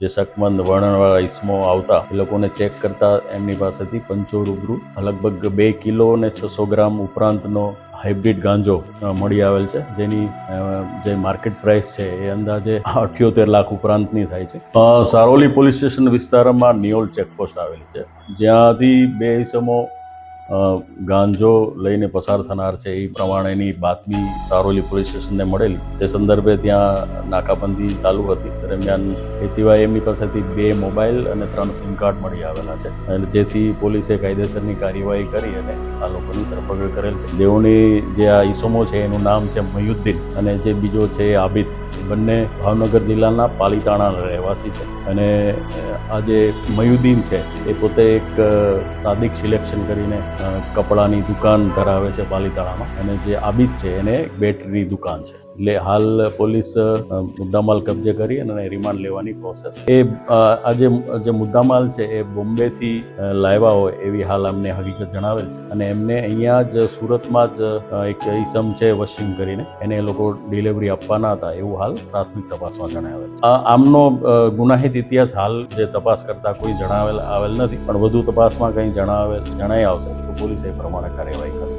જે શકમંદ વર્ણનવાળા ઈસમો આવતા એ લોકોને ચેક કરતા એમની પાસેથી પંચો રૂબરૂ લગભગ 2 કિલો અને 600 ગ્રામ ઉપરાંતનો હાઇબ્રિડ ગાંજો મળી આવેલ છે, જેની જે માર્કેટ પ્રાઇસ છે એ અંદાજે 78 લાખ ઉપરાંતની થાય છે. સારોલી પોલીસ સ્ટેશન વિસ્તારમાં નિયોલ ચેકપોસ્ટ આવેલી છે, જ્યાંથી 2 ઈસમો ગાંજો લઈને પસાર થનાર છે એ પ્રમાણેની બાતમી સારોલી પોલીસ સ્ટેશનને મળેલી. તે સંદર્ભે ત્યાં નાકાબંધી ચાલુ હતી. દરમિયાન એ સિવાય એમની પાસેથી 2 મોબાઈલ અને 3 સિમ કાર્ડ મળી આવેલા છે, અને જેથી પોલીસે કાયદેસરની કાર્યવાહી કરી અને આ લોકોની ધરપકડ કરેલ છે. જેઓની જે આ ઈસમો છે એનું નામ છે મયુદ્દીન અને જે બીજો છે આબિદ. બંને ભાવનગર જિલ્લાના પાલીતાણા રહેવાસી છે, અને આ જે મયુદ્દીન છે એ પોતે એક સાદિક સિલેક્શન કરીને કપડાની દુકાન ધરાવે છે પાલીતાણામાં, અને જે આબિદ છે એને બેટરીની દુકાન છે. એટલે હાલ પોલીસ મુદ્દામાલ કબજે કરી અને રિમાન્ડ લેવાની પ્રોસેસ. આ જે મુદ્દામાલ છે એ બોમ્બેથી લાવ્યા હોય એવી હાલ અમને હકીકત જણાવેલ છે, અને એમને અહીંયા જ સુરતમાં જ એક ઈસમ છે વસીમ કરીને, એને એ લોકો ડિલિવરી આપવાના હતા એવું હાલ પ્રાથમિક તપાસમાં જણાવેલ છે. આમનો ગુનાહિત ઇતિહાસ હાલ જે તપાસ કરતા કોઈ આવેલ નથી, પણ વધુ તપાસમાં કંઈ જણાઈ આવશે તો પોલીસ એ પ્રમાણે કાર્યવાહી કરશે.